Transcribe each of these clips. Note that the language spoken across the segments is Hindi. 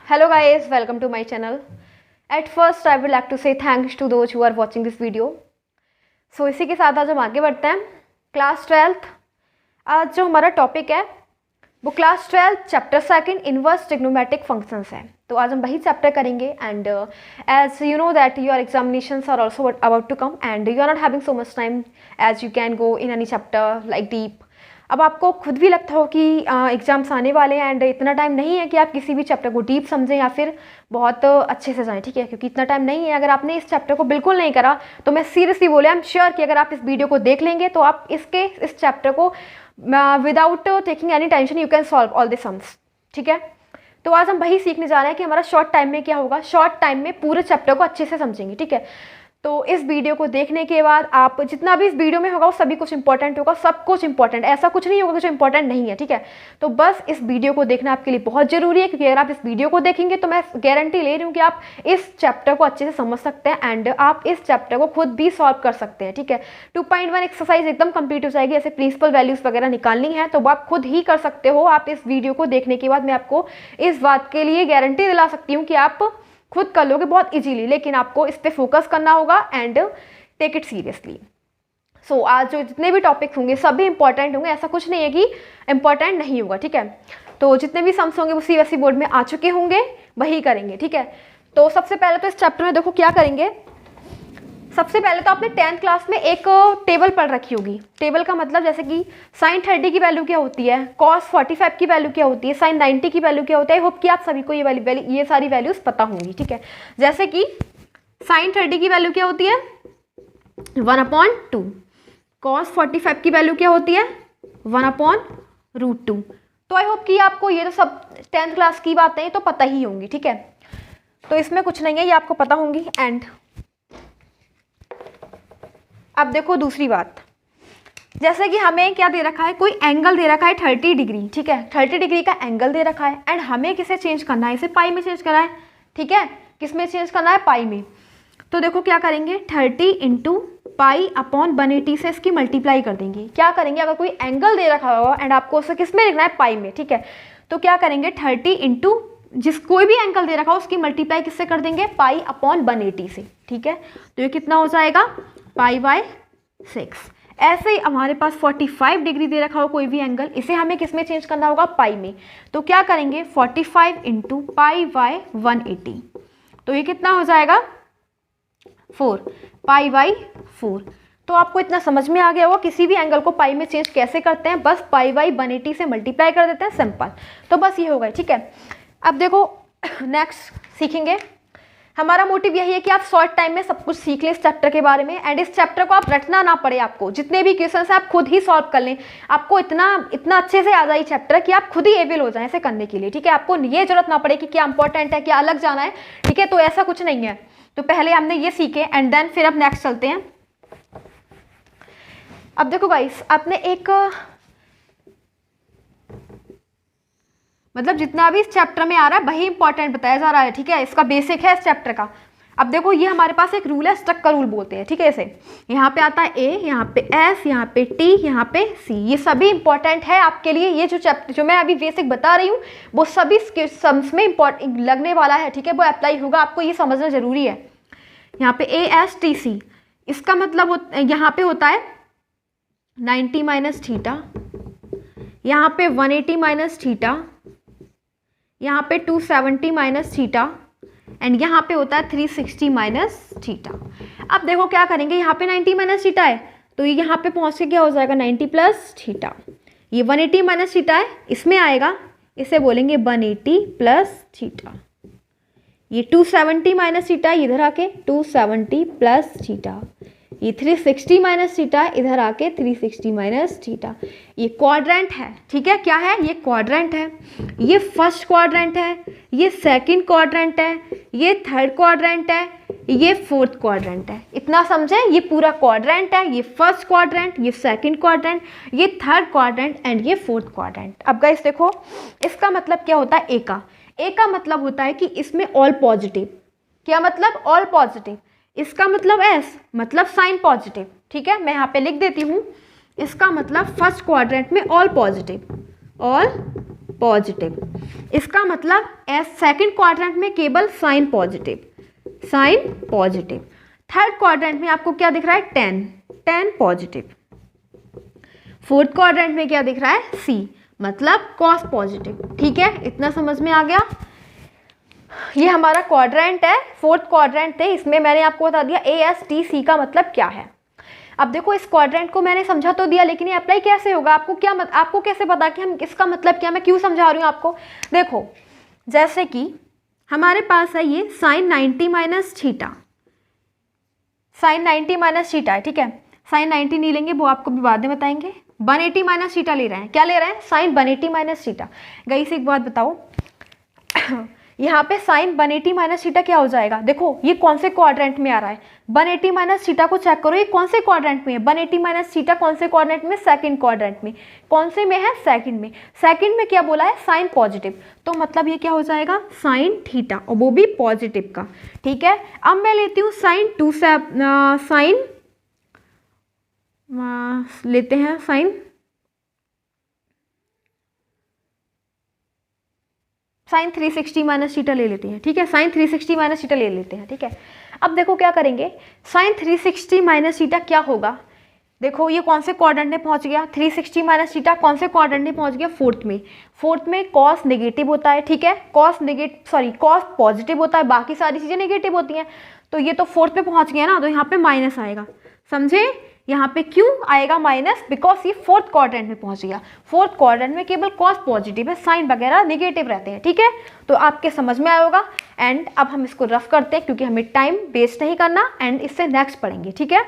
Hello guys, welcome to my channel. At first I would like to say thanks to those who are watching this video. So इसी के साथ आज हम आगे बढ़ते हैं। क्लास 12th आज जो हमारा टॉपिक है वो class 12 chapter second inverse trigonometric functions है। तो आज हम वही चैप्टर करेंगे and as you know that your examinations are also about to come and you are not having so much time as you can go in any chapter like deep. अब आपको खुद भी लगता हो कि एग्ज़ाम्स आने वाले हैं एंड इतना टाइम नहीं है कि आप किसी भी चैप्टर को डीप समझें या फिर बहुत अच्छे से जाएं, ठीक है, क्योंकि इतना टाइम नहीं है। अगर आपने इस चैप्टर को बिल्कुल नहीं करा तो मैं सीरियसली बोले आई एम श्योर कि अगर आप इस वीडियो को देख लेंगे तो आप इस चैप्टर को without taking any tension you can solve all the sums, ठीक है। तो आज हम वही सीखने जा रहे हैं कि हमारा शॉर्ट टाइम में क्या होगा, शॉर्ट टाइम में पूरे चैप्टर को अच्छे से समझेंगे, ठीक है। तो इस वीडियो को देखने के बाद आप जितना भी इस वीडियो में होगा वो सभी कुछ इंपॉर्टेंट होगा, सब कुछ इंपॉर्टेंट, ऐसा कुछ नहीं होगा जो इंपॉर्टेंट नहीं है, ठीक है। तो बस इस वीडियो को देखना आपके लिए बहुत जरूरी है, क्योंकि अगर आप इस वीडियो को देखेंगे तो मैं गारंटी ले रही हूँ कि आप इस चैप्टर को अच्छे से समझ सकते हैं एंड आप इस चैप्टर को खुद भी सॉल्व कर सकते हैं, ठीक है। 2.1 एक्सरसाइज एकदम कंप्लीट हो जाएगी। ऐसे प्रिंसिपल वैल्यूज वगैरह निकालनी है तो वो आप खुद ही कर सकते हो। आप इस वीडियो को देखने के बाद मैं आपको इस बात के लिए गारंटी दिला सकती हूँ कि आप खुद कर लोगे बहुत इजीली, लेकिन आपको इस पे फोकस करना होगा एंड टेक इट सीरियसली। सो आज जो जितने भी टॉपिक्स होंगे सभी इंपॉर्टेंट होंगे, ऐसा कुछ नहीं है कि इंपॉर्टेंट नहीं होगा, ठीक है। तो जितने भी सम्स होंगे वो सीबीएसई बोर्ड में आ चुके होंगे, वही करेंगे, ठीक है। तो सबसे पहले तो इस चैप्टर में देखो क्या करेंगे। सबसे पहले तो आपने 10th क्लास में एक टेबल पढ़ रखी होगी। टेबल का मतलब जैसे कि sin 30 की वैल्यू क्या होती है, cos 45 की वैल्यू क्या होती है, sin 90 की वैल्यू क्या होता है। होप कि आप सभी को ये सारी वैल्यूज पता होंगी, ठीक है। जैसे कि sin 30 की वैल्यू क्या होती है 1/2, cos 45 की वैल्यू क्या होती है 1/√2। तो आई होप कि आपको ये तो सब 10th क्लास की बातें तो पता ही होंगी, ठीक है। तो इसमें कुछ नहीं है, ये आपको पता होंगी। एंड अब देखो दूसरी बात, जैसे कि हमें क्या दे रखा है, कोई एंगल दे रखा है 30 डिग्री, ठीक है। 30 डिग्री का एंगल दे रखा है एंड हमें किसे चेंज करना है, इसे पाई में चेंज करना है, ठीक है। किस में चेंज करना है, पाई में। तो देखो क्या करेंगे, 30 × π/180 से इसकी मल्टीप्लाई कर देंगे। क्या करेंगे, अगर कोई एंगल दे रखा होगा एंड आपको उसे किस में लिखना है, पाई में, ठीक है। तो क्या करेंगे 30 जिस कोई भी एंगल दे रखा हो उसकी मल्टीप्लाई किससे कर देंगे, π/180 से, ठीक है। तो ये कितना हो जाएगा π/6। ऐसे ही हमारे पास 45 डिग्री दे रखा हो कोई भी एंगल, इसे हमें किस में चेंज करना होगा, पाई में। तो क्या करेंगे 45 × π/180, तो ये कितना हो जाएगा 4, π/4। तो आपको इतना समझ में आ गया होगा किसी भी एंगल को पाई में चेंज कैसे करते हैं, बस π/180 से मल्टीप्लाई कर देते हैं, सिंपल। तो बस ये हो गया, ठीक है। अब देखो नेक्स्ट सीखेंगे। हमारा मोटिव यही है कि आप शॉर्ट टाइम में सब कुछ सीख लें इस चैप्टर के बारे में एंड इस चैप्टर को आप रटना ना पड़े, आपको जितने भी क्वेश्चन है आप खुद ही सॉल्व कर लें। आपको इतना अच्छे से आ जाए चैप्टर कि आप खुद ही एबल हो जाएं ऐसे करने के लिए, ठीक है। आपको ये जरूरत ना पड़े कि क्या इंपॉर्टेंट है, क्या अलग जाना है, ठीक है। तो ऐसा कुछ नहीं है। तो पहले हमने ये सीखे एंड देन फिर अब नेक्स्ट चलते हैं। अब देखो गाइस, आपने एक मतलब जितना भी इस चैप्टर में आ रहा है वही इंपॉर्टेंट बताया जा रहा है, ठीक है। इसका बेसिक है इस चैप्टर का। अब देखो ये हमारे पास एक रूल है, स्टक का रूल बोलते हैं, ठीक है। इसे यहाँ पे आता है ए, यहाँ पे एस, यहाँ पे टी, यहाँ पे सी, ये सभी इंपॉर्टेंट है आपके लिए। ये जो चैप्टर जो मैं अभी बेसिक बता रही हूँ वो सभी सम्स में इंपॉर्टेंट लगने वाला है, ठीक है। वो अप्लाई होगा, आपको ये समझना जरूरी है। यहाँ पे ए एस टी सी, इसका मतलब यहाँ पे होता है 90 - थीटा, यहाँ पे 180 - थीटा, यहाँ पे 270 - थीटा एंड यहाँ पे होता है 360 - थीटा। अब देखो क्या करेंगे, यहाँ पे 90 - थीटा है तो ये यहाँ पे पहुँच के क्या हो जाएगा 90 + थीटा। ये 180 - थीटा है, इसमें आएगा, इसे बोलेंगे 180 + थीटा। ये 270 - थीटा इधर आके 270 + थीटा। ये 360 - थीटा इधर आके 360 - थीटा। ये क्वाड्रेंट है, ठीक है। क्या है, ये क्वाड्रेंट है। ये फर्स्ट क्वाड्रेंट है, ये सेकंड क्वाड्रेंट है, ये थर्ड क्वाड्रेंट है, ये फोर्थ क्वाड्रेंट है। इतना समझे, ये पूरा क्वाड्रेंट है। ये फर्स्ट क्वाड्रेंट, ये सेकंड क्वाड्रेंट, ये थर्ड क्वाड्रेंट एंड ये फोर्थ क्वाड्रेंट। अब गाइस देखो इसका मतलब क्या होता है, ए का मतलब होता है कि इसमें ऑल पॉजिटिव। क्या मतलब, ऑल पॉजिटिव। इसका मतलब एस मतलब साइन पॉजिटिव, ठीक है। मैं यहाँ पे लिख देती हूँ, इसका मतलब फर्स्ट क्वाड्रेंट में ऑल पॉजिटिव, ऑल पॉजिटिव। इसका मतलब सेकंड क्वाड्रेंट में केवल sine positive, sine positive. Third quadrant में आपको क्या दिख रहा है, tan, tan positive. Fourth quadrant में क्या दिख रहा है, सी, मतलब कॉस पॉजिटिव। ठीक है, इतना समझ में आ गया। ये हमारा क्वाड्रेंट है, फोर्थ क्वाड्रेंट है, इसमें मैंने आपको बता दिया ASTC का मतलब क्या है। अब देखो इस क्वाड्रेंट को मैंने समझा तो दिया, लेकिन ये अप्लाई कैसे होगा, आपको कैसे पता कि हम इसका मतलब क्या, मैं क्यों समझा रही हूँ आपको। देखो जैसे कि हमारे पास है ये sine 90 minus theta, sine 90 minus theta है। ठीक है, साइन 90 नहीं लेंगे, वो आपको भी बाद में बताएंगे। 180 माइनस थीटा ले रहे हैं, क्या ले रहे हैं, साइन 180 माइनस थीटा। गई से एक बात बताओ यहाँ पे साइन 180 माइनस थीटा क्या हो जाएगा, देखो ये कौन से क्वाड्रेंट में आ रहा है, 180 माइनस थीटा को चेक करो, ये कौन से क्वाड्रेंट में है, 180 माइनस थीटा कौन से क्वाड्रेंट में, सेकंड क्वाड्रेंट में। कौन से में है, सेकंड में। सेकंड में क्या बोला है, साइन पॉजिटिव, तो मतलब ये क्या हो जाएगा, साइन थीटा, और वो भी पॉजिटिव का। ठीक है, अब मैं लेती हूँ साइन लेते हैं साइन 360 माइनस थीटा ले लेते हैं। ठीक है, साइन 360 माइनस थीटा ले लेते हैं। ठीक है, अब देखो क्या करेंगे, साइन 360 माइनस थीटा क्या होगा, देखो ये कौन से क्वाड्रेंट में पहुंच गया, 360 माइनस थीटा कौन से क्वाड्रेंट में पहुंच गया, फोर्थ में। फोर्थ में कॉस नेगेटिव होता है। ठीक है, कॉस पॉजिटिव होता है, बाकी सारी चीज़ें नेगेटिव होती हैं। तो ये तो फोर्थ में पहुंच गया ना, तो यहाँ पे माइनस आएगा, समझे। यहाँ पे क्यों आएगा माइनस, बिकॉज ये फोर्थ क्वाड्रेंट में पहुंच गया। फोर्थ क्वाड्रेंट में केवल कॉस पॉजिटिव है, साइन वगैरह नेगेटिव रहते हैं। ठीक है, तो आपके समझ में आया होगा। एंड अब हम इसको रफ करते हैं, क्योंकि हमें टाइम वेस्ट नहीं करना, एंड इससे नेक्स्ट पढ़ेंगे। ठीक है,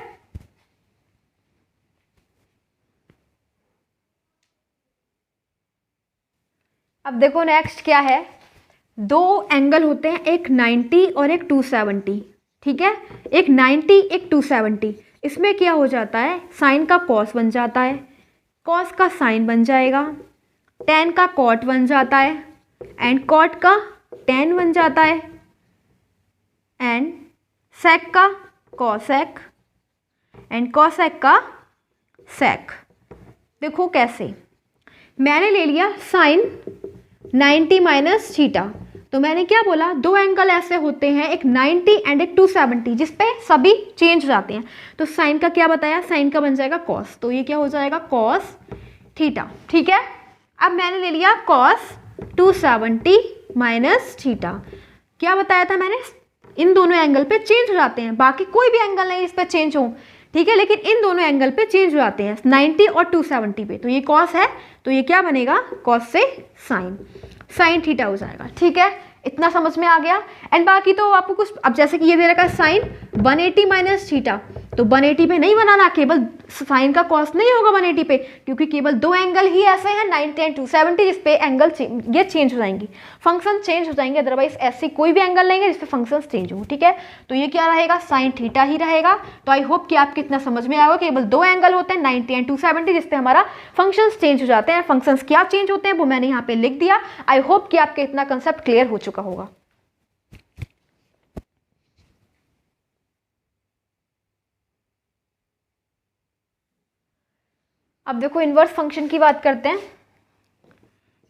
अब देखो नेक्स्ट क्या है, दो एंगल होते हैं, एक 90 और एक 270। ठीक है, एक 90 एक 270, इसमें क्या हो जाता है, साइन का कॉस बन जाता है, कॉस का साइन बन जाएगा, टेन का कॉट बन जाता है, एंड कॉट का टेन बन जाता है, एंड सेक का कॉसेक, एंड कॉसेक का सेक। देखो कैसे, मैंने ले लिया साइन 90 माइनस थीटा, तो मैंने क्या बोला, दो एंगल ऐसे होते हैं, एक 90 एंड एक 270, जिसपे सभी चेंज हो जाते हैं। तो साइन का क्या बताया, साइन का बन जाएगा कॉस, तो ये क्या हो जाएगा, कॉस थीटा। ठीक है, अब मैंने ले लिया कॉस 270 माइनस थीटा, क्या बताया था मैंने, इन दोनों एंगल पे चेंज हो जाते हैं, बाकी कोई भी एंगल नहीं इस पर चेंज हो। ठीक है, लेकिन इन दोनों एंगल पे चेंज हो जाते हैं, 90 और 270 पे। तो ये कॉस है, तो ये क्या बनेगा, कॉस से साइन, साइन थीटा हो जाएगा। ठीक है, इतना समझ में आ गया। एंड बाकी तो आपको कुछ, अब जैसे कि ये दे रखा है साइन 180 माइनस थीटा, तो 180 पे नहीं बनाना, केवल साइन का कॉस नहीं होगा 180 पे, क्योंकि केवल दो एंगल ही ऐसे हैं 90 एंड 270 जिस पे एंगल ये चेंज हो जाएंगी, फंक्शन चेंज हो जाएंगे। अदरवाइज ऐसी कोई भी एंगल नहीं है जिसपे फंक्शन चेंज हो। ठीक है, तो ये क्या रहेगा, साइन थीटा ही रहेगा। तो आई होप कि आपको इतना समझ में आएगा, केवल दो एंगल होते हैं 90 एंड 270 जिसपे हमारा फंक्शन चेंज हो जाते हैं। फंक्शन क्या चेंज होते हैं वो मैंने यहाँ पे लिख दिया। आई होप कि आपके इतना कंसेप्ट क्लियर हो चुका होगा। अब देखो इनवर्स फंक्शन की बात करते हैं,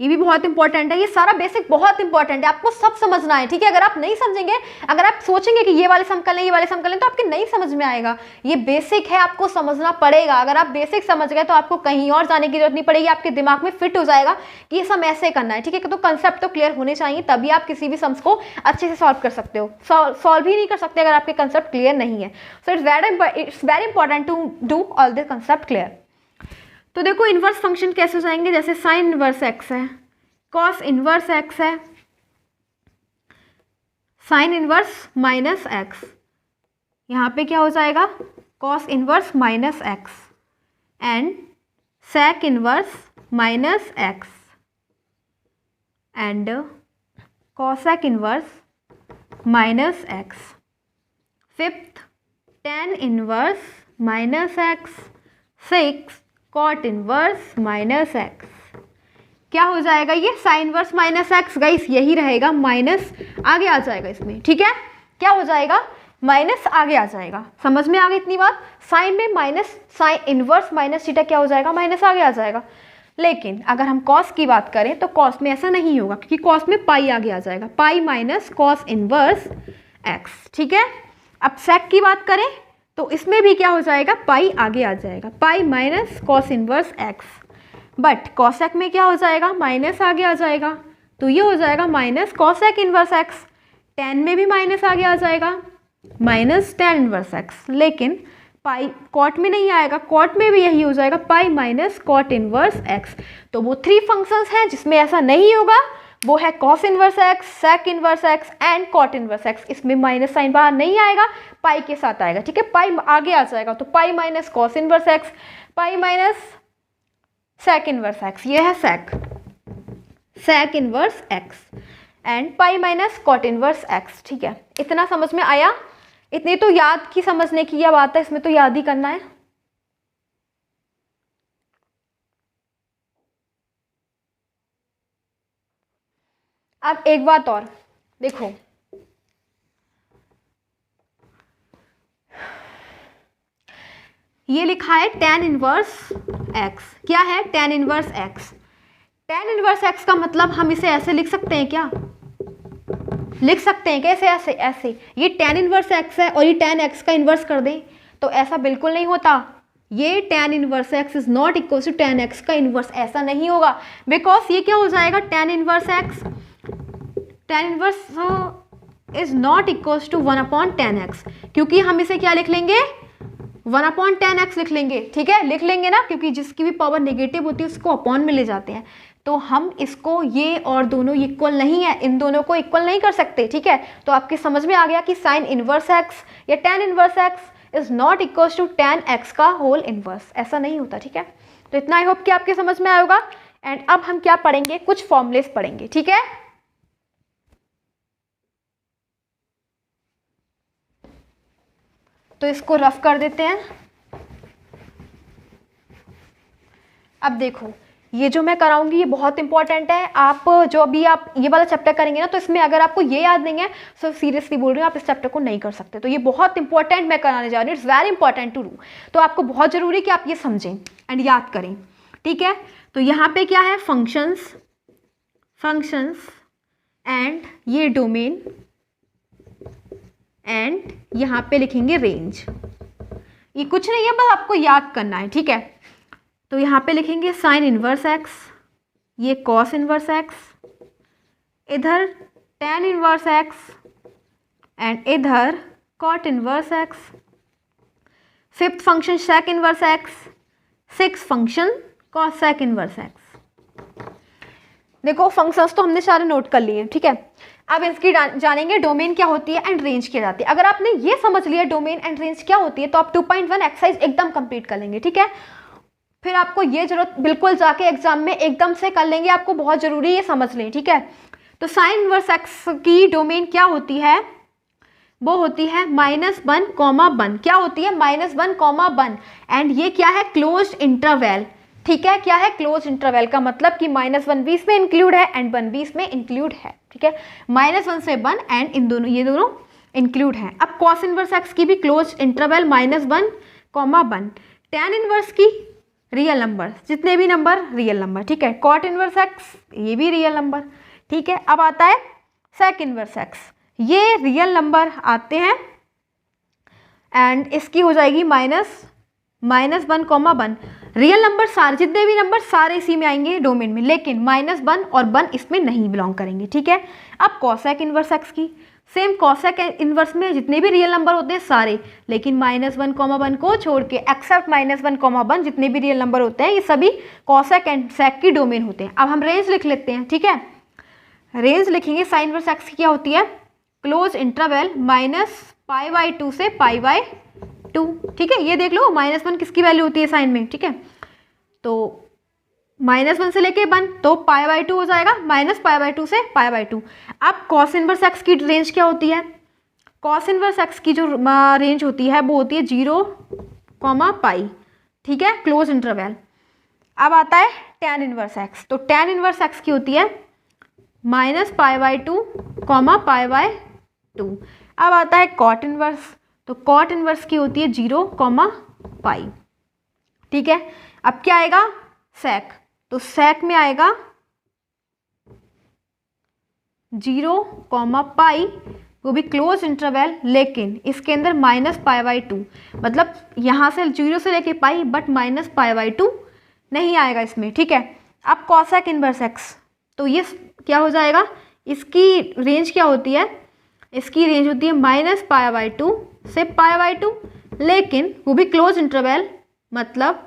ये भी बहुत इंपॉर्टेंट है, ये सारा बेसिक बहुत इंपॉर्टेंट है, आपको सब समझना है। ठीक है, अगर आप नहीं समझेंगे, अगर आप सोचेंगे कि ये वाले समकलन है, ये वाले समकलन, तो आपके नहीं समझ में आएगा। ये बेसिक है, आपको समझना पड़ेगा। अगर आप बेसिक समझ गए तो आपको कहीं और जाने की जरूरत नहीं पड़ेगी, आपके दिमाग में फिट हो जाएगा कि ये सम ऐसे करना है। ठीक है, तो कंसेप्ट तो क्लियर होने चाहिए, तभी आप किसी भी सम्स को अच्छे से सॉल्व कर सकते हो। सॉल्व ही नहीं कर सकते अगर आपके कंसेप्ट क्लियर नहीं है। So it's very important to do all the concept clear. तो देखो इन्वर्स फंक्शन कैसे हो जाएंगे, जैसे साइन इन्वर्स एक्स है, कॉस इन्वर्स एक्स है, साइन इन्वर्स माइनस एक्स, यहाँ पे क्या हो जाएगा, cos inverse minus x, and sec inverse minus x, and cosec inverse minus x. Fifth tan inverse minus x, six cot inverse minus x. क्या हो जाएगा, ये sine inverse minus x, guys यही रहेगा, माइनस आगे आ जाएगा इसमें। ठीक है, क्या हो जाएगा, माइनस आगे आ जाएगा। समझ में आ गई इतनी बात, साइन में minus, sign inverse minus theta क्या हो जाएगा, माइनस आगे आ जाएगा। लेकिन अगर हम कॉस की बात करें तो कॉस में ऐसा नहीं होगा, क्योंकि कॉस में पाई आगे आ जाएगा, pi minus cos inverse x. ठीक है, अब सेक की बात करें तो इसमें भी क्या हो जाएगा, पाई आगे आ जाएगा, pi minus cos inverse x. But cosec में क्या हो जाएगा, माइनस आगे आ जाएगा, तो ये हो जाएगा minus cosec inverse x. Ten में भी माइनस आगे आ जाएगा, माइनस टेन इनवर्स एक्स। लेकिन पाई कॉट में नहीं आएगा, कॉट में भी यही हो जाएगा, pi minus cot inverse x. तो वो 3 फंक्शंस हैं जिसमें ऐसा नहीं होगा, वो है cos inverse x, sec inverse x and cot inverse x. इसमें माइनस साइन बाहर नहीं आएगा, पाई के साथ आएगा। ठीक है, पाई आगे आ जाएगा, तो pi minus cos inverse x, pi minus sec inverse x, ये है sec inverse x and pi minus cot inverse x. ठीक है, इतना समझ में आया? इतनी तो याद की समझने की यह बात है, इसमें तो याद ही करना है। अब एक बात और देखो, ये लिखा है tan इनवर्स x। क्या है tan inverse x? tan inverse x का मतलब हम इसे ऐसे लिख सकते हैं क्या, लिख सकते हैं कैसे, ऐसे ऐसे, ये tan इनवर्स x है और ये tan x का इन्वर्स कर दें, तो ऐसा बिल्कुल नहीं होता। ये tan inverse x is not equal to tan x का इन्वर्स, ऐसा नहीं होगा, बिकॉज ये क्या हो जाएगा, tan inverse x, tan inverse is not equal to 1/tan x, क्योंकि हम इसे क्या लिख लेंगे, 1/tan x लिख लेंगे। ठीक है, लिख लेंगे ना, क्योंकि जिसकी भी पावर नेगेटिव होती है उसको अपॉन में ले जाते हैं, तो हम इसको, ये और दोनों इक्वल नहीं है, इन दोनों को इक्वल नहीं कर सकते। ठीक है, तो आपकी समझ में आ गया कि साइन इनवर्स एक्स या tan inverse x is not equal to tan x का होल इनवर्स, ऐसा नहीं होता। ठीक है, तो इतना आई होप कि आपके समझ में आया होगा। एंड अब हम क्या पढ़ेंगे, कुछ फॉर्मूलेस पढ़ेंगे। ठीक है, तो इसको रफ कर देते हैं। अब देखो, ये जो मैं कराऊंगी ये बहुत इंपॉर्टेंट है। आप जो अभी आप ये वाला चैप्टर करेंगे ना, तो इसमें अगर आपको ये याद नहीं है, तो सीरियसली बोल रही हूँ, आप इस चैप्टर को नहीं कर सकते। तो ये बहुत इंपॉर्टेंट मैं कराने जा रही हूँ, it's very important to do. तो आपको बहुत जरूरी कि आप ये समझें एंड याद करें। ठीक है, तो यहाँ पे क्या है, फंक्शंस एंड ये डोमेन एंड यहाँ पे लिखेंगे रेंज। ये कुछ नहीं है, बस आपको याद करना है। ठीक है, तो यहाँ पे लिखेंगे साइन इनवर्स एक्स, ये कॉस इनवर्स एक्स, इधर tan इनवर्स एक्स एंड इधर cot inverse x. 5th function sec inverse x, 6th function cosec inverse x. देखो फंक्शंस तो हमने सारे नोट कर लिए। ठीक है, अब इसकी जानेंगे डोमेन क्या होती है एंड रेंज क्या जाती है। अगर आपने ये समझ लिया डोमेन एंड रेंज क्या होती है, तो आप 2.1 एक्सरसाइज एकदम कंप्लीट कर लेंगे। ठीक है, फिर आपको ये जरूरत बिल्कुल जाके एग्जाम में एकदम से कर लेंगे, आपको बहुत जरूरी ये समझ लें। ठीक है, तो साइन इनवर्स एक्स की डोमेन क्या होती है, वो होती है -1, क्या होती है, -1, एंड ये क्या है, क्लोज्ड इंटरवल। ठीक है, क्या है, क्लोज इंटरवल का मतलब कि -1 भी इसमें इंक्लूड है एंड 1 भी इसमें इंक्लूड है। ठीक है, -1 से 1 एंड इन दोनों, ये दोनों इंक्लूड है। अब कॉस इनवर्स एक्स की भी क्लोज इंटरवल -1, tan इनवर्स की रियल नंबर, जितने भी नंबर रियल नंबर। ठीक है, कॉट इनवर्स एक्स ये भी रियल नंबर। ठीक है, अब आता है सेक इनवर्स एक्स, ये रियल नंबर आते हैं एंड इसकी हो जाएगी -1, रियल नंबर सारे, जितने भी नंबर सारे इसी में आएंगे डोमेन में, लेकिन -1 और 1 इसमें नहीं बिलोंग करेंगे। ठीक है, अब कॉसेक इनवर्स एक्स की सेम, कॉसेक इनवर्स में जितने भी रियल नंबर होते हैं सारे, लेकिन -1, को छोड़ के, एक्सेप्ट -1, जितने भी रियल नंबर होते हैं ये सभी कॉसेक एंड सेक की डोमेन होते हैं। अब हम रेंज लिख लेते हैं। ठीक है, रेंज लिखेंगे, साइन इनवर्स एक्स की क्या होती है, क्लोज इंटरवल -π/2 से π/2। ठीक है, ये देख लो -1 किसकी वैल्यू होती है साइन में। ठीक है, तो -1 से लेके 1 तो π/2 हो जाएगा, -π/2 से π/2। अब कॉस इनवर्स एक्स की रेंज क्या होती है, कॉस इनवर्स एक्स की जो रेंज होती है वो होती है 0, π। ठीक है, क्लोज इंटरवल। अब आता है tan इनवर्स एक्स, तो tan इनवर्स एक्स की होती है -π/2, π/2। अब आता है कॉट इनवर्स, तो कॉट इनवर्स की होती है 0, π। ठीक है, अब क्या आएगा, सेक, तो sec में आएगा 0, पाई, वो भी क्लोज इंटरवल, लेकिन इसके अंदर -π/2, मतलब यहाँ से 0 से लेके पाई, बट -π/2 नहीं आएगा इसमें, ठीक है। अब कॉसेक इनवर्स एक्स, तो ये क्या हो जाएगा, इसकी रेंज क्या होती है, इसकी रेंज होती है -π/2 से π/2, लेकिन वो भी क्लोज इंटरवल, मतलब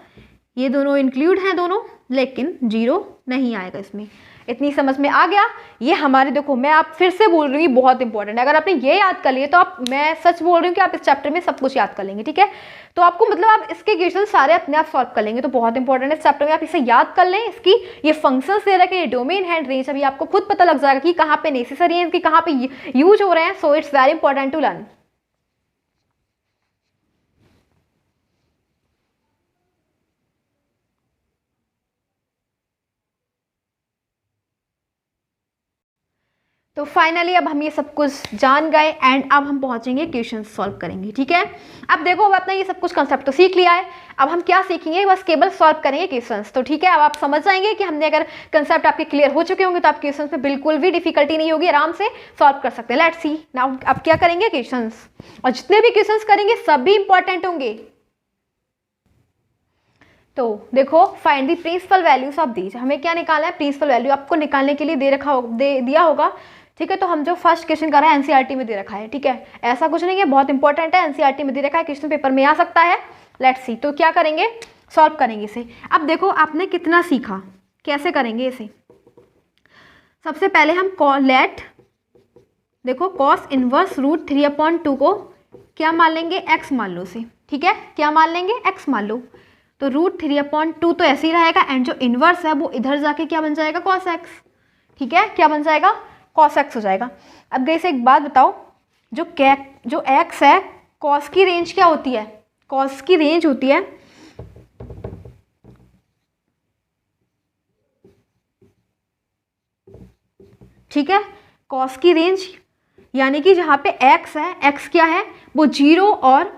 ये दोनों इंक्लूड हैं दोनों, लेकिन 0 नहीं आएगा इसमें। इतनी समझ में आ गया। ये हमारे, देखो मैं आप फिर से बोल रही हूँ, बहुत इंपॉर्टेंट है। अगर आपने ये याद कर लिए तो आप, मैं सच बोल रही हूँ कि आप इस चैप्टर में सब कुछ याद कर लेंगे, ठीक है। तो आपको मतलब आप इसके क्वेश्चन सारे अपने आप सॉल्व कर लेंगे, तो बहुत इंपॉर्टेंट है इस चैप्टर में, आप इसे याद कर लें। इसकी ये फंक्शंस दे रखे, ये डोमेन है, रेंज, अभी आपको खुद पता लग जाएगा कि कहाँ पे नेसेसरी है, इनकी कहाँ पे यूज हो रहे हैं। So it's very important to learn. तो फाइनली अब हम ये सब कुछ जान गए एंड अब हम पहुंचेंगे क्वेश्चन सॉल्व करेंगे, ठीक है। अब देखो, अब आपने ये सब कुछ कंसेप्ट तो सीख लिया है, अब हम क्या सीखेंगे, बस केवल सॉल्व करेंगे क्वेश्चंस, तो ठीक है। अब आप समझ जाएंगे कि हमने, अगर कंसेप्ट आपके क्लियर हो चुके होंगे तो आप क्वेश्चंस में बिल्कुल भी डिफिकल्टी नहीं होगी, आराम से सॉल्व कर सकते हैं। लेट्स सी नाउ, अब क्या करेंगे क्वेश्चंस, और जितने भी क्वेश्चंस करेंगे सभी इंपॉर्टेंट होंगे। तो देखो, find the principal values of these, हमें क्या निकालना है, प्रिंसिपल वैल्यू आपको निकालने के लिए दिया होगा, ठीक है। तो हम जो फर्स्ट क्वेश्चन कर रहे हैं एनसीईआरटी में दे रखा है, ठीक है, ऐसा कुछ नहीं है, बहुत इंपॉर्टेंट है, एनसीईआरटी में दे रखा है, क्वेश्चन पेपर में आ सकता है। लेट्स सी, तो क्या करेंगे, सॉल्व करेंगे इसे। अब देखो आपने कितना सीखा, कैसे करेंगे इसे। सबसे पहले हम लेट, देखो कॉस इनवर्स √3/2 को क्या मान लेंगे, एक्स मान लो उसे, ठीक है, क्या मान लेंगे, एक्स मान लो। तो √3/2 तो ऐसे ही रहेगा, एंड जो इनवर्स है वो इधर जाके क्या बन जाएगा, कॉस एक्स, ठीक है, क्या बन जाएगा, कॉस एक्स हो जाएगा। अब गई से एक बात बताओ, जो एक्स है, कॉस की रेंज क्या होती है, कॉस की रेंज होती है, ठीक है, कॉस की रेंज, यानी कि जहाँ पे एक्स है, एक्स क्या है, वो 0 और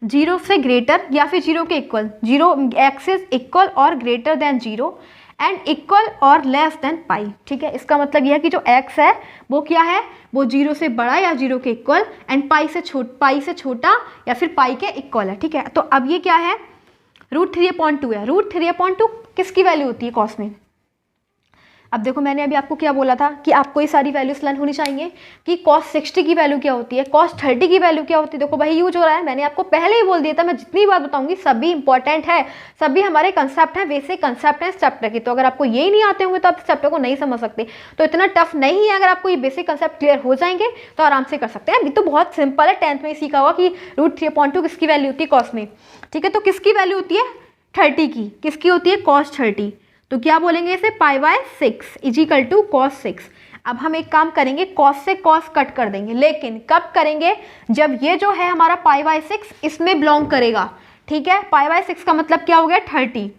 0 से ग्रेटर या फिर 0 के इक्वल, 0 एक्स इज इक्वल और ग्रेटर देन 0 एंड इक्वल और लेस देन पाई, ठीक है। इसका मतलब यह है कि जो x है वो क्या है, वो 0 से बड़ा या 0 के इक्वल एंड पाई से छोटा या फिर पाई के इक्वल है, ठीक है। तो अब ये क्या है, √3/2 है। √3/2 किसकी वैल्यू होती है कॉस में। अब देखो, मैंने अभी आपको क्या बोला था कि आपको ये सारी वैल्यूज लर्न होनी चाहिए कि cos 60 की वैल्यू क्या होती है, cos 30 की वैल्यू क्या होती है। देखो भाई, यूज हो रहा है, मैंने आपको पहले ही बोल दिया था, मैं जितनी बात बताऊंगी सभी इंपॉर्टेंट है, सभी हमारे कंसेप्ट हैं, वैसे कंसेप्ट हैं इस चैप्टर के। तो अगर आपको यही नहीं आते होंगे तो आप इस चैप्टर को नहीं समझ सकते, तो इतना टफ नहीं है। अगर आपको ये बेसिक कंसेप्ट क्लियर हो जाएंगे तो आराम से कर सकते हैं। अभी तो बहुत सिंपल है, 10th में ही सीखा हुआ कि √3/2 किसकी वैल्यू होती है कॉस में, ठीक है। तो किसकी वैल्यू होती है, 30 की, किसकी होती है, cos 30। तो क्या बोलेंगे इसे, π/6 = cos 6। अब हम एक काम करेंगे, cos से cos कट कर देंगे, लेकिन कब करेंगे, जब ये जो है हमारा π/6 इसमें बिलोंग करेगा, ठीक है। π/6 का मतलब क्या हो गया, 30।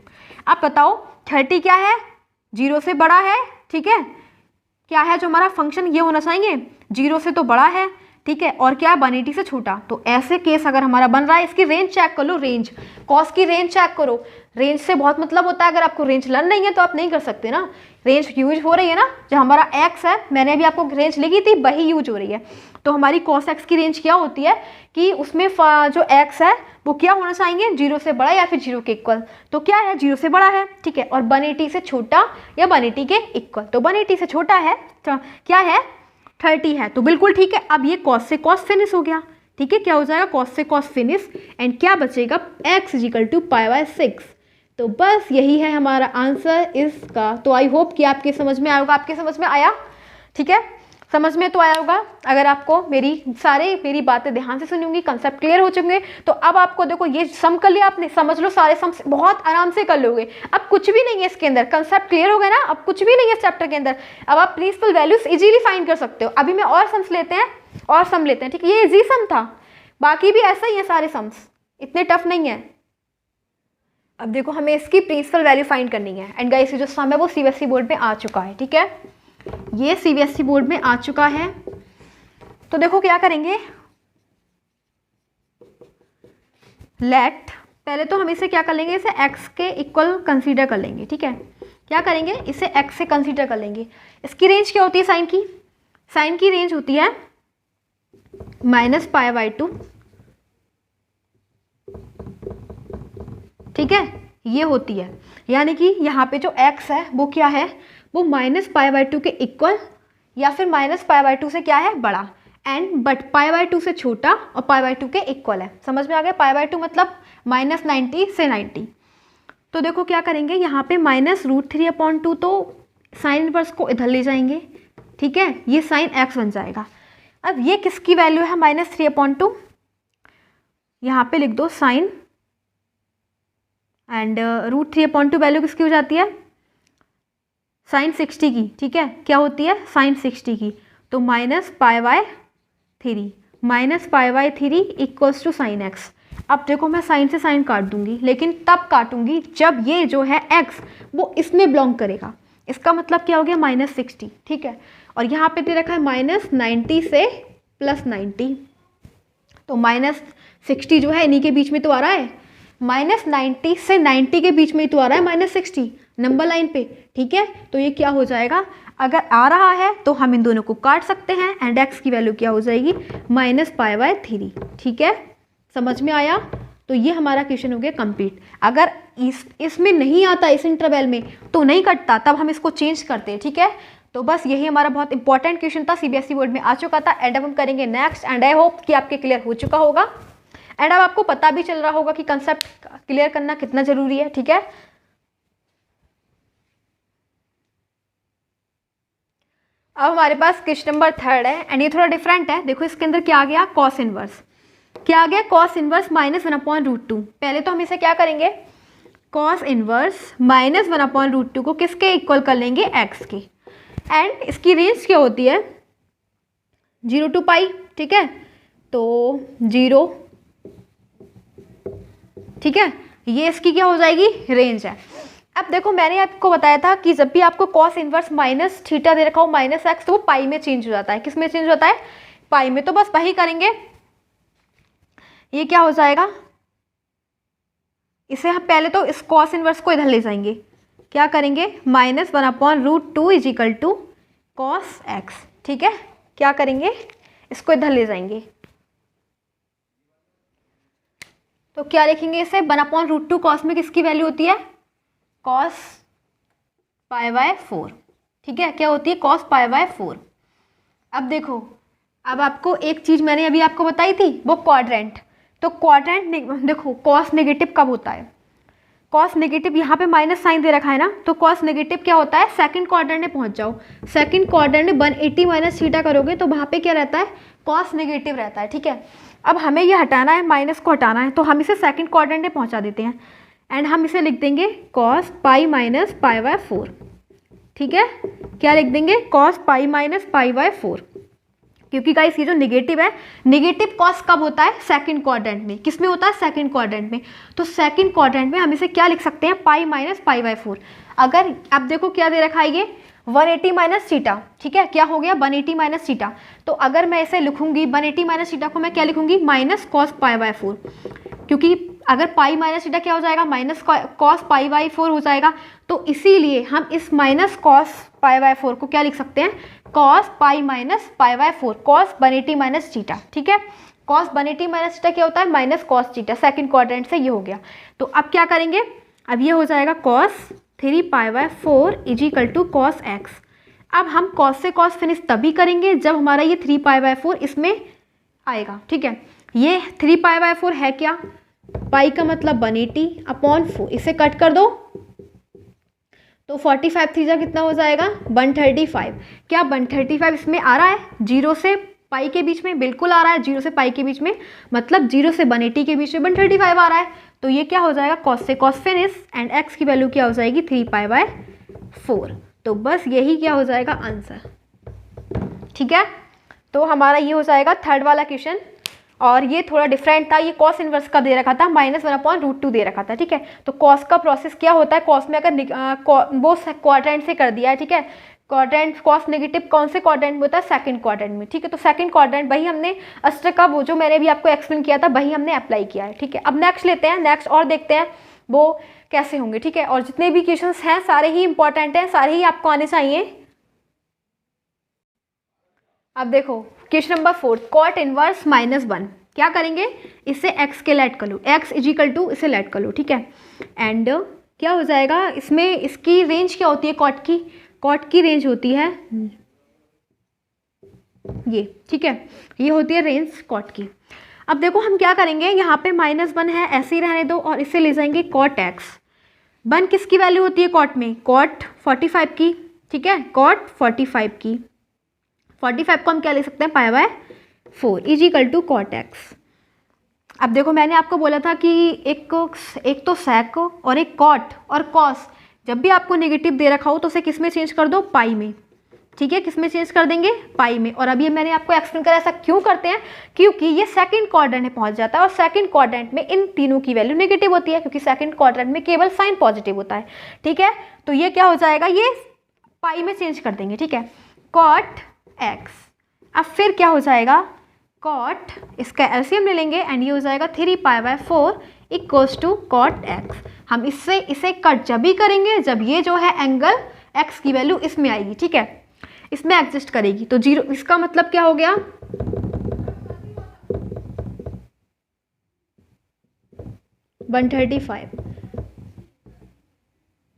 अब बताओ 30 क्या है, 0 से बड़ा है, ठीक है, क्या है जो हमारा फंक्शन ये होना चाहिए, 0 से तो बड़ा है, ठीक है, और क्या है 180 से छोटा। तो ऐसे केस अगर हमारा बन रहा है, इसकी रेंज चेक कर लो, रेंज, कॉस की रेंज चेक करो। रेंज से बहुत मतलब होता है, अगर आपको रेंज लर्न नहीं है तो आप नहीं कर सकते ना, रेंज यूज हो रही है ना, जो हमारा एक्स है, मैंने अभी आपको रेंज लिखी थी वही यूज हो रही है। तो हमारी कॉस एक्स की रेंज क्या होती है कि उसमें जो एक्स है वो क्या होना चाहिए, 0 से बड़ा या फिर 0 के इक्वल। तो क्या है, 0 से बड़ा है, ठीक है, और 180 से छोटा या 180 के इक्वल। तो 180 से छोटा है, तो क्या है, 30 है, तो बिल्कुल ठीक है। अब ये कॉस से कॉस फिनिश हो गया, ठीक है, क्या हो जाएगा, कॉस से कॉस फिनिश, एंड क्या बचेगा, x = π/6। तो बस यही है हमारा आंसर इसका। तो आई होप कि आपके समझ में आया होगा, आपके समझ में आया, ठीक है, समझ में तो आया होगा। अगर आपको मेरी बातें ध्यान से सुनी होंगी, कंसेप्ट क्लियर हो चुके, तो अब आपको देखो ये सम कर लिया आपने, समझ लो सारे सम बहुत आराम से कर लोगे। अब कुछ भी नहीं है इसके अंदर, कंसेप्ट क्लियर हो गया ना, अब कुछ भी नहीं है इस चैप्टर के अंदर। अब आप प्रिंसिपल वैल्यूज इजीली फाइंड कर सकते हो। अभी मैं और सम्स लेते हैं, और सम लेते हैं, ठीक है, ये इजी सम था, बाकी भी ऐसा ही है, सारे सम्स इतने टफ नहीं है। अब देखो, हमें इसकी प्रिंसिपल वैल्यू फाइंड करनी है, एंड गाइस ये जो सम है वो सीबीएसई बोर्ड में आ चुका है, ठीक है, ये सीबीएसई बोर्ड में आ चुका है। तो देखो क्या करेंगे, लेट, पहले तो हम इसे क्या कर लेंगे, इसे x के इक्वल कंसीडर कर लेंगे, ठीक है। क्या करेंगे, इसे एक्स से कंसीडर कर लेंगे। इसकी रेंज क्या होती है साइन की, साइन की रेंज होती है -π/2, ठीक है, ये होती है। यानी कि यहाँ पे जो x है वो क्या है, वो -π/2 के इक्वल या फिर -π/2 से क्या है, बड़ा, एंड बट π/2 से छोटा और π/2 के इक्वल है। समझ में आ गया, π/2 मतलब -90 से 90। तो देखो क्या करेंगे, यहाँ पे -√3/2, तो साइन इनवर्स को इधर ले जाएंगे, ठीक है, ये साइन x बन जाएगा। अब ये किसकी वैल्यू है, -3/2, यहाँ पे लिख दो साइन, एंड √3/2 वैल्यू किसकी हो जाती है, साइन 60 की, ठीक है, क्या होती है, साइन 60 की, तो -π/3, -π/3 इक्वल्स टू साइन एक्स। अब देखो मैं साइन से साइन काट दूंगी, लेकिन तब काटूंगी जब ये जो है x वो इसमें बिलोंग करेगा। इसका मतलब क्या हो गया, -60, ठीक है, और यहाँ पे दे रखा है -90 से +90, तो -60 जो है इन्हीं के बीच में तो आ रहा है, -90 से 90 के बीच में ही तो आ रहा है -60 नंबर लाइन पे, ठीक है। तो ये क्या हो जाएगा, अगर आ रहा है तो हम इन दोनों को काट सकते हैं, एंड x की वैल्यू क्या हो जाएगी, -π/3, ठीक है, समझ में आया। तो ये हमारा क्वेश्चन हो गया कंप्लीट। अगर इसमें नहीं आता, इस इंटरवल में तो नहीं कटता, तब हम इसको चेंज करते हैं, ठीक है। तो बस यही हमारा बहुत इंपॉर्टेंट क्वेश्चन था, सीबीएसई बोर्ड में आ चुका था, एंड अब हम करेंगे नेक्स्ट, एंड आई होप कि आपके क्लियर हो चुका होगा, एंड अब आपको पता भी चल रहा होगा कि कंसेप्ट क्लियर करना कितना जरूरी है, ठीक है। अब हमारे पास क्वेश्चन नंबर 3 है, एंड ये थोड़ा डिफरेंट है। देखो इसके अंदर क्या आ गया, कॉस इनवर्स, क्या आ गया, कॉस इनवर्स -1/√2। पहले तो हम इसे क्या करेंगे, कॉस इनवर्स -1/√2 को किसके इक्वल कर लेंगे, x के, एंड इसकी रेंज क्या होती है, 0 to π, ठीक है, तो 0, ठीक है, ये इसकी क्या हो जाएगी, रेंज है। अब देखो मैंने आपको बताया था कि जब भी आपको कॉस इनवर्स -θ दे रखा हो -x, तो वो पाई में चेंज हो जाता है। किस में चेंज होता है, पाई में। तो बस वही करेंगे, ये क्या हो जाएगा, इसे हम पहले तो इस कॉस इनवर्स को इधर ले जाएंगे, क्या करेंगे, -1/√2 = cos x, ठीक है, क्या करेंगे, इसको इधर ले जाएंगे, तो क्या लिखेंगे इसे, 1/√2 कॉस में किसकी वैल्यू होती है, cos π/4, ठीक है, क्या होती है, cos π/4। अब देखो, अब आपको एक चीज मैंने अभी आपको बताई थी, वो क्वाड्रेंट। तो क्वाड्रेंट देखो, कॉस नेगेटिव कब होता है, कॉस नेगेटिव, यहाँ पे माइनस साइन दे रखा है ना, तो कॉस नेगेटिव क्या होता है, सेकंड क्वाड्रेंट में पहुंच जाओ, सेकंड क्वाड्रेंट में 180 - θ करोगे तो वहाँ पे क्या रहता है, कॉस नेगेटिव रहता है, ठीक है। अब हमें ये हटाना है, माइनस को हटाना है, तो हम इसे सेकंड क्वाड्रेंट में पहुँचा देते हैं, एंड हम इसे लिख देंगे cos π - π/4, ठीक है, क्या लिख देंगे, cos π - π/4, क्योंकि गाइस ये जो नेगेटिव है, नेगेटिव कॉस कब होता है, सेकंड क्वाड्रेंट में। किस में होता है, सेकंड क्वाड्रेंट में। तो सेकंड क्वाड्रेंट में हम इसे क्या लिख सकते हैं, π - π/4। अगर अब देखो क्या दे रखा है, ये 180 - θ, ठीक है, क्या हो गया, 180 - θ। तो अगर मैं इसे लिखूंगी 180 - θ को मैं क्या लिखूंगी, -cos π/4, क्योंकि अगर पाई - θ क्या हो जाएगा, -cos π/4 हो जाएगा। तो इसीलिए हम इस -cos π/4 को क्या लिख सकते हैं, cos π - π/4, cos 180 - θ, ठीक है। cos 180 - θ क्या होता है, -cos θ, सेकंड क्वाड्रेंट से ये हो गया। तो अब क्या करेंगे, अब ये हो जाएगा cos 3 π/4 = cos x। अब हम cos से cos फिनिश तभी करेंगे जब हमारा ये 3 π/4 इसमें आएगा, ठीक है। ये 3 π/4 है क्या, पाई का मतलब 180/4, इसे कट कर दो तो 45 3 कितना हो जाएगा, 135। क्या 135 इसमें आ रहा है, 0 से पाई के बीच में, बिल्कुल आ रहा है, 0 से पाई के बीच में, मतलब 0 से 180 के बीच में 135 आ रहा है। तो ये क्या हो जाएगा, cos से cos फिनिश, एंड x की वैल्यू क्या हो जाएगी, 3 π/4। तो बस यही क्या हो जाएगा आंसर, ठीक है। तो हमारा ये हो जाएगा थर्ड वाला क्वेश्चन, और ये थोड़ा डिफरेंट था, ये कॉस इनवर्स का दे रखा था, -1/√2 दे रखा था, ठीक है। तो कॉस का प्रोसेस क्या होता है, कॉस में अगर वो क्वाड्रेंट से कर दिया है, ठीक है, क्वाड्रेंट कॉस नेगेटिव कौन से क्वाड्रेंट में होता है, सेकंड क्वाड्रेंट में, ठीक है। तो सेकंड क्वाड्रेंट वही हमने अस्टर का वो जो मैंने भी आपको एक्सप्लेन किया था वही हमने अप्लाई किया है, ठीक है। अब नेक्स्ट लेते हैं, नेक्स्ट और देखते हैं वो कैसे होंगे, ठीक है। और जितने भी क्वेश्चंस हैं सारे ही इंपॉर्टेंट हैं, सारे ही आपको आने चाहिए। अब देखो क्वेश्चन नंबर 4, कॉट इनवर्स -1 क्या करेंगे, इससे x के लेट कर लो, x इजिकल टू इसे लेट कर लो, ठीक है। एंड क्या हो जाएगा, इसमें इसकी रेंज क्या होती है, कॉट की रेंज होती है ये, ठीक है, ये होती है रेंज कॉट की। अब देखो हम क्या करेंगे, यहाँ पे -1 है, ऐसे ही रहने दो और इसे ले जाएंगे कॉट x। 1 किसकी वैल्यू होती है कॉट में, कॉट 45 की, ठीक है, कॉट 45 की। 45 को हम क्या ले सकते हैं, π/4 इजिकल टू कॉट x। अब देखो मैंने आपको बोला था कि एक तो sec और एक कॉट और कॉस, जब भी आपको नेगेटिव दे रखा हो तो उसे किस में चेंज कर दो, पाई में, ठीक है, किस में चेंज कर देंगे, पाई में। और अभी मैंने आपको एक्सप्लेन करा ऐसा क्यों करते हैं, क्योंकि ये सेकंड क्वाड्रेंट में पहुंच जाता है और सेकंड क्वाड्रेंट में इन तीनों की वैल्यू नेगेटिव होती है, क्योंकि सेकंड क्वाड्रेंट में केवल साइन पॉजिटिव होता है, ठीक है। तो ये क्या हो जाएगा, ये पाई में चेंज कर देंगे, ठीक है, कॉट x। अब फिर क्या हो जाएगा, कॉट, इसका एलसीएम ले लेंगे एंड ये हो जाएगा 3π/4 इक्वल्स टू कॉट x। हम इसे कट जब भी करेंगे जब ये जो है एंगल x की वैल्यू इसमें आएगी, ठीक है, इसमें एग्जिस्ट करेगी। तो 0, इसका मतलब क्या हो गया, 135,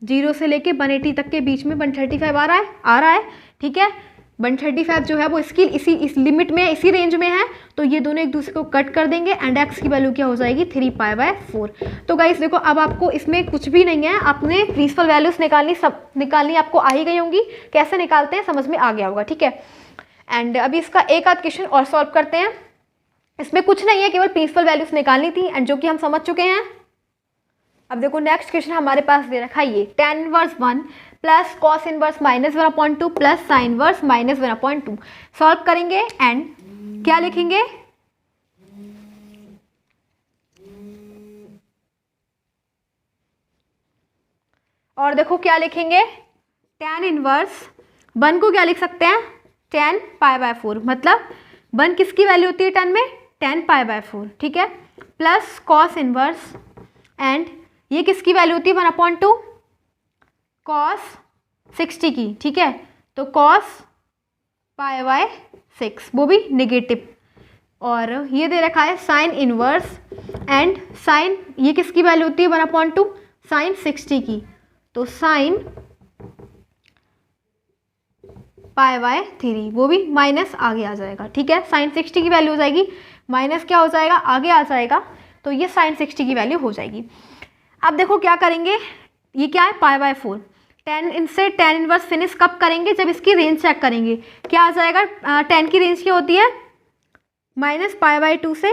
0 से लेके 180 तक के बीच में 135 आ रहा है, ठीक है। 135 जो है वो इस लिमिट में, इसी रेंज में है, तो ये दोनों एक दूसरे को कट कर देंगे एंड x की वैल्यू क्या हो जाएगी, 3π/4। तो गाइस देखो अब आपको इसमें कुछ भी नहीं है, आपने प्रिंसिपल वैल्यूज निकालनी आपको आ ही गई होंगी, कैसे निकालते हैं समझ में आ गया होगा, ठीक है। एंड अभी इसका एक आध क्वेश्चन और सॉल्व करते हैं, इसमें कुछ नहीं है, केवल प्रिंसिपल वैल्यूज निकालनी थी एंड जो कि हम समझ चुके हैं। अब देखो नेक्स्ट क्वेश्चन हमारे पास दे रखा है ये, tan inverse 1 plus cos inverse -1/2 plus sine inverse -1/2 solve करेंगे एंड क्या लिखेंगे, और देखो क्या लिखेंगे, tan इनवर्स 1 को क्या लिख सकते हैं, tan π/4, मतलब 1 किसकी वैल्यू होती है tan में, tan π/4, ठीक है, प्लस कॉस इनवर्स एंड ये किसकी वैल्यू होती है, 1/2 कॉस 60 की, ठीक है, तो कॉस π/6 वो भी नेगेटिव। और ये दे रखा है साइन इनवर्स एंड साइन, ये किसकी वैल्यू होती है, 1/2 साइन 60 की, तो साइन π/3 वो भी माइनस आगे आ जाएगा, ठीक है, साइन 60 की वैल्यू हो जाएगी माइनस क्या हो जाएगा, आगे आ जाएगा, तो ये साइन 60 की वैल्यू हो जाएगी। अब देखो क्या करेंगे, ये क्या है, π/4, इनसे tan इनवर्स फिनिश कब करेंगे, जब इसकी रेंज चेक करेंगे, क्या आ जाएगा, tan की रेंज क्या होती है, -π/2 से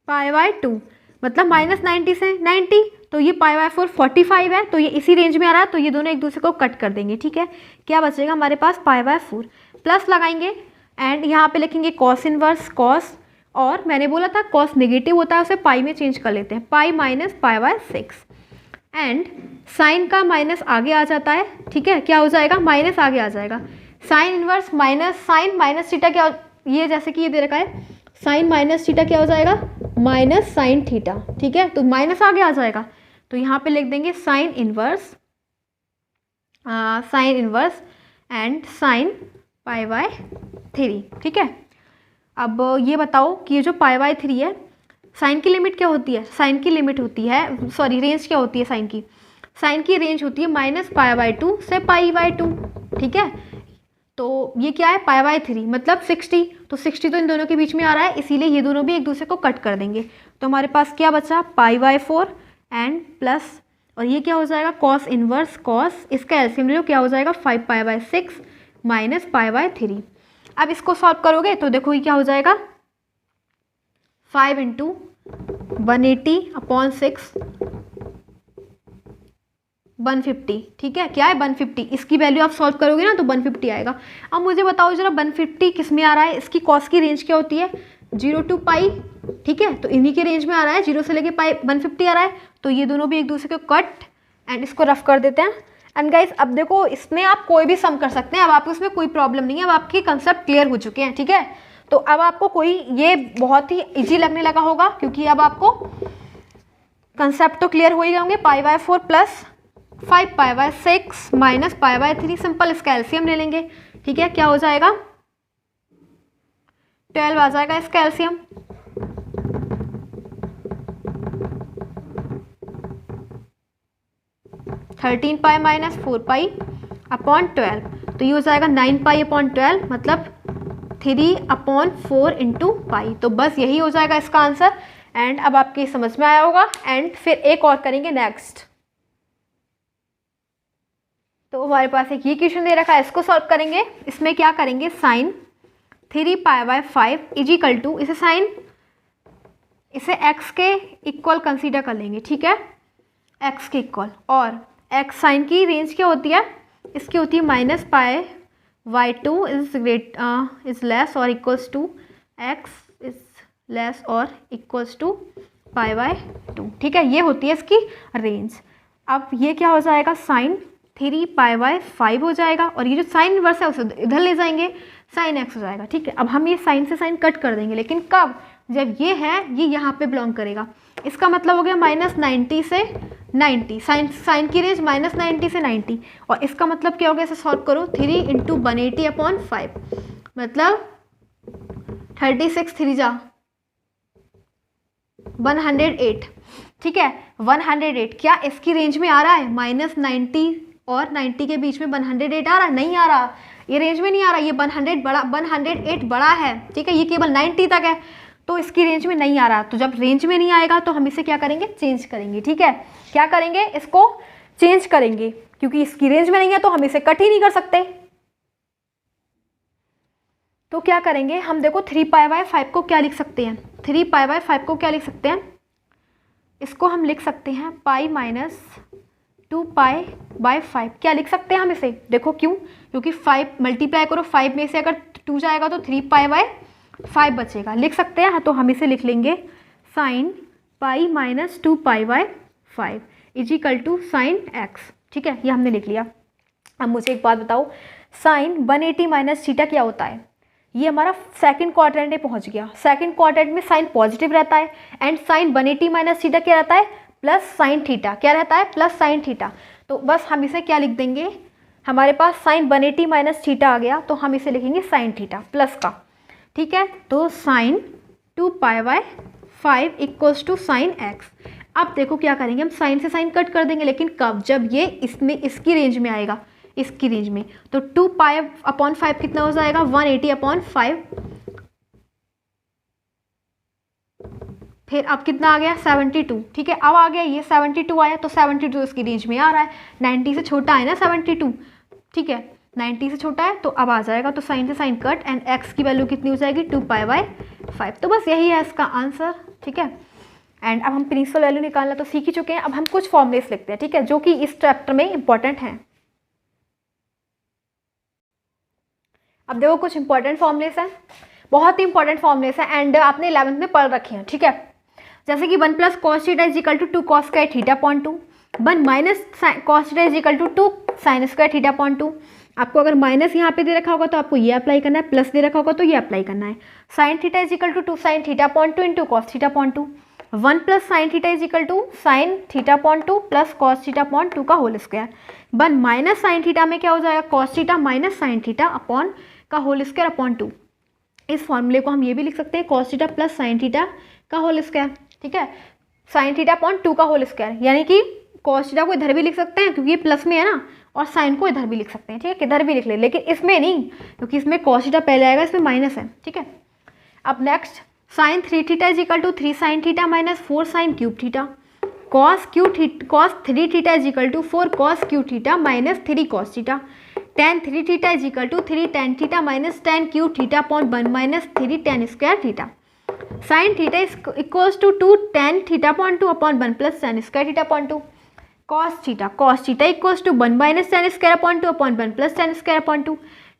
π/2, मतलब -90 से 90, तो ये π/4 45 है, तो ये इसी रेंज में आ रहा है, तो ये दोनों एक दूसरे को कट कर देंगे, ठीक है। क्या बचेगा हमारे पास, π/4 प्लस लगाएंगे एंड यहाँ पे लिखेंगे कॉस इनवर्स कॉस, और मैंने बोला था कॉस नेगेटिव होता है उसे पाई में चेंज कर लेते हैं, पाई माइनस π/6 एंड साइन का माइनस आगे आ जाता है, ठीक है, क्या हो जाएगा, माइनस आगे आ जाएगा, sine inverse minus sine minus theta, क्या ये जैसे कि ये दे रखा है साइन माइनस थीटा क्या हो जाएगा, माइनस साइन थीटा, ठीक है, तो माइनस आगे आ जाएगा, तो यहाँ पे लिख देंगे साइन इनवर्स एंड साइन π/3, ठीक है। अब ये बताओ कि ये जो π/3 है, साइन की लिमिट क्या होती है, साइन की लिमिट होती है, सॉरी रेंज क्या होती है साइन की रेंज होती है -π/2 से π/2, ठीक है। तो ये क्या है, π/3 मतलब 60, तो 60 तो इन दोनों के बीच में आ रहा है, इसीलिए ये दोनों भी एक दूसरे को कट कर देंगे, तो हमारे पास क्या बचा, π/4 एंड प्लस, और ये क्या हो जाएगा, कॉस इनवर्स कॉस, इसका एलसीएम ले लो, क्या हो जाएगा, 5π/6 माइनस π/3। अब इसको सॉल्व करोगे तो देखो ये क्या हो जाएगा, 5 × 180/6 150, ठीक है, क्या है 150, इसकी वैल्यू आप सॉल्व करोगे ना तो 150 आएगा। अब मुझे बताओ जरा 150 किस में आ रहा है, इसकी कॉस की रेंज क्या होती है, 0 to π, ठीक है, तो इन्हीं के रेंज में आ रहा है, 0 से लेके पाई 150 आ रहा है, तो ये दोनों भी एक दूसरे को कट एंड इसको रफ कर देते हैं। एंड गाइस अब देखो इसमें आप कोई भी सम कर सकते हैं, अब आपको इसमें कोई प्रॉब्लम नहीं है, अब आपके कंसेप्ट क्लियर हो चुके हैं, ठीक है। तो अब आपको कोई ये बहुत ही इजी लगने लगा होगा, क्योंकि अब आपको कंसेप्ट तो क्लियर हो ही गए होंगे। π/4 प्लस 5π/6 माइनस π/3, सिंपल इसका एलसीएम ले लेंगे। ठीक है, क्या हो जाएगा 12 आ जाएगा इसका एलसीएम। थर्टीन पाई माइनस 4π/12, तो ये हो जाएगा 9π/12, मतलब 3/4 इंटू पाई। तो बस यही हो जाएगा इसका आंसर। एंड अब आपकी समझ में आया होगा। एंड फिर एक और करेंगे नेक्स्ट। तो हमारे पास एक ये क्वेश्चन दे रखा है, इसको सॉल्व करेंगे। इसमें क्या करेंगे, साइन 3π/5 इजिकल टू, इसे x के इक्वल कंसीडर कर लेंगे। ठीक है, x के इक्वल, और x साइन की रेंज क्या होती है, इसकी होती है -π/2 इज लेस और equals to x is less और इक्वल्स टू π/2। ठीक है, ये होती है इसकी रेंज। अब ये क्या हो जाएगा, साइन 3π/5 हो जाएगा, और ये जो साइन इनवर्स है उसे इधर ले जाएंगे, साइन x हो जाएगा। ठीक है, अब हम ये साइन से साइन कट कर देंगे, लेकिन कब, जब ये है ये यहाँ पे बिलोंग करेगा। इसका मतलब हो गया -90 से 90, साइन की रेंज -90 से 90, और इसका मतलब क्या हो गया, इसे सॉल्व करो, 3 × 180/5, मतलब 36 3 जा 108। ठीक है, 108 क्या इसकी रेंज में आ रहा है, -90 और 90 के बीच में 108 आ रहा है, नहीं आ रहा, ये रेंज में नहीं आ रहा, ये 108 बड़ा है। ठीक है, ये केवल 90 तक है, तो इसकी रेंज में नहीं आ रहा। तो जब रेंज में नहीं आएगा तो हम इसे क्या करेंगे, चेंज करेंगे। ठीक है, क्या करेंगे, इसको चेंज करेंगे, क्योंकि इसकी रेंज में नहीं है तो हम इसे कट ही नहीं कर सकते। तो क्या करेंगे हम, देखो 3π/5 को क्या लिख सकते हैं, 3π/5 को क्या लिख सकते हैं, इसको हम लिख सकते हैं π - 2π/5। क्या लिख सकते हैं हम इसे, देखो क्यों, क्योंकि 5 मल्टीप्लाई करो, 5 में से अगर 2 जाएगा तो 3π/5 बचेगा, लिख सकते हैं। तो हम इसे लिख लेंगे sine π - 2π/5 is equal to sine x। ठीक है, ये हमने लिख लिया। अब मुझे एक बात बताओ, साइन 180 माइनस थीटा क्या होता है, ये हमारा सेकंड क्वाड्रेंट में पहुंच गया। सेकंड क्वाड्रेंट में साइन पॉजिटिव रहता है, एंड साइन 180 माइनस थीटा क्या रहता है, प्लस साइन थीटा, क्या रहता है, प्लस साइन थीटा। तो बस हम इसे क्या लिख देंगे, हमारे पास साइन 180 माइनस थीटा आ गया, तो हम इसे लिखेंगे साइन थीटा प्लस का। ठीक है, तो sine 2π/5 equals to sine x। अब देखो क्या करेंगे, हम साइन से साइन कट कर देंगे, लेकिन कब, जब ये इसमें इसकी रेंज में आएगा, इसकी रेंज में, तो 2π/5 कितना हो जाएगा, 180/5। फिर अब कितना आ गया, 72। ठीक है, अब आ गया ये 72 आया, तो 72 इसकी रेंज में आ रहा है, 90 से छोटा है ना 72। ठीक है, 90 से छोटा है, तो अब आ जाएगा, तो साइन से साइन कट, एंड x की वैल्यू कितनी हो जाएगी, 2π/5। तो बस यही है इसका आंसर। ठीक है, एंड अब हम प्रिंसिपल वैल्यू निकालना तो सीख ही चुके हैं। अब हम कुछ फॉर्मूलेस लिखते हैं, ठीक है, जो कि इस चैप्टर में इंपॉर्टेंट हैं। अब देखो कुछ इंपॉर्टेंट फॉर्मूलेस हैं, बहुत ही इंपॉर्टेंट फॉर्मूलेस हैं, एंड आपने 11th में पढ़ रखे हैं। ठीक है, जैसे कि 1 + cos theta is equal to 2 cos square theta upon 2, 1 - cos theta is equal to 2 sin square theta upon 2। आपको अगर माइनस यहाँ पे दे रखा होगा तो आपको ये अप्लाई करना है, प्लस दे रखा होगा तो ये अप्लाई करना है। sin theta is equal to 2 sin theta upon 2 into cos theta upon 2। 1 + sin theta is equal to sin theta upon 2 plus cos theta upon 2 का होल स्क्वायर। 1 - sin थीटा में क्या हो जाएगा, cos theta minus sin theta upon का होल स्क्वायर अपॉन 2। इस फॉर्मूले को हम ये भी लिख सकते हैं, cos theta plus sin theta का होल स्क्वायर। ठीक है, sin थीटा अपॉन 2 का होल स्क्वायर, यानी कि cos थीटा को इधर भी लिख सकते हैं क्योंकि ये प्लस में है ना, और साइन को इधर भी लिख सकते हैं। ठीक है, किधर भी लिख ले, लेकिन इसमें नहीं, क्योंकि इसमें cos थीटा पहले आएगा, इसमें माइनस है। ठीक है, अब next sin 3 theta is equal to 3 sin theta minus 4 sin cube theta. cos 3 theta is equal to 4 cos cube theta minus 3 cos theta. tan 3 theta is equal to 3 tan theta minus tan cube theta upon 1 minus 3 tan square theta. sin theta equals to 2 tan theta upon 2 upon 1 plus tan square theta upon 2। cos theta equals to 1 minus tan square upon 2 upon 1 plus tan square upon 2।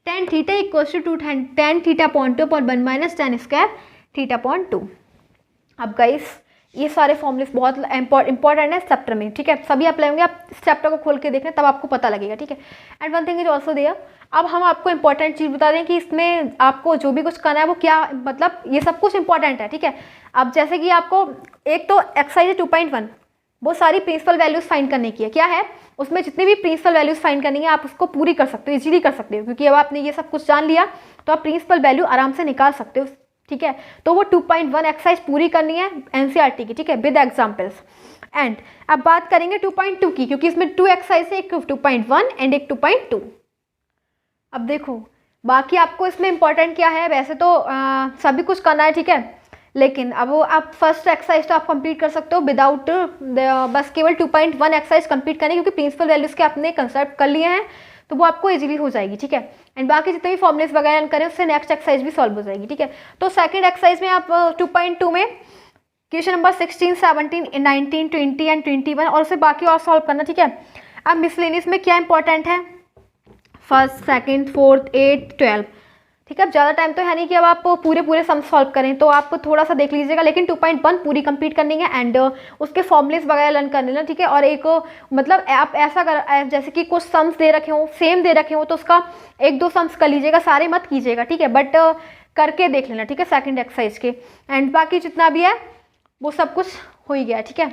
tan theta equals to 2 tan theta upon 2 upon 1 minus tan square theta upon 2। अब गाइस ये सारे फॉर्मूलेस बहुत इंपॉर्टेंट है इस चैप्टर में। ठीक है, सभी अप्लाई होंगे, आप इस चैप्टर को खोल के देखना तब आपको पता लगेगा। ठीक है, and one thing is also there, अब हम आपको इंपॉर्टेंट चीज़ बता दें कि इसमें आपको जो भी कुछ करना है वो क्या, मतलब ये सब कुछ इंपॉर्टेंट है। ठीक है, अब जैसे कि आपको एक तो एक्सरसाइज 2.1 वो सारी प्रिंसिपल वैल्यूज़ फाइंड करने की है। क्या है उसमें, जितनी भी प्रिंसिपल वैल्यूज़ फाइंड करनी है आप उसको पूरी कर सकते हो, इजीली कर सकते हो, क्योंकि अब आपने ये सब कुछ जान लिया तो आप प्रिंसिपल वैल्यू आराम से निकाल सकते हो। ठीक है, तो वो 2.1 एक्सरसाइज पूरी करनी है एनसीईआरटी की, ठीक है, विद एग्जाम्पल्स। एंड अब बात करेंगे 2.2 की, क्योंकि इसमें 2 एक्सरसाइज है, एक 2.1 एंड एक 2.2। अब देखो बाकी आपको इसमें इंपॉर्टेंट क्या है, वैसे तो सभी कुछ करना है, ठीक है, लेकिन अब वो आप फर्स्ट एक्सरसाइज तो आप कंप्लीट कर सकते हो विदाउट, बस केवल 2.1 एक्सरसाइज कंप्लीट करनी, क्योंकि प्रिंसिपल वैल्यूज़ के आपने कंसेप्ट कर लिए हैं तो वो आपको इजीली हो जाएगी। ठीक है, एंड बाकी जितने भी फॉर्मुलेस वगैरह करें उससे नेक्स्ट एक्सरसाइज भी सॉल्व हो जाएगी। ठीक है, तो सेकंड एक्सरसाइज में आप 2.2 में क्वेश्चन नंबर 16, 17, 19, 20 एंड 21 और उससे बाकी और सॉल्व करना। ठीक है, अब मिसलेनियस में क्या इंपॉर्टेंट है, फर्स्ट, सेकंड, फोर्थ, 8, 12। ठीक है, अब ज़्यादा टाइम तो है नहीं कि अब आप पूरे सम सॉल्व करें, तो आप थोड़ा सा देख लीजिएगा, लेकिन 2.1 पूरी कंप्लीट करनी है एंड उसके फॉर्मुलेस वगैरह लर्न करने ना। ठीक है, और एक मतलब आप ऐसा कर, जैसे कि कुछ सम्स दे रखे हों, सेम दे रखे हों, तो उसका 1-2 सम्स कर लीजिएगा, सारे मत कीजिएगा। ठीक है, बट करके देख लेना। ठीक है, सेकेंड एक्सरसाइज के, एंड बाकी जितना भी है वो सब कुछ हो ही गया। ठीक है।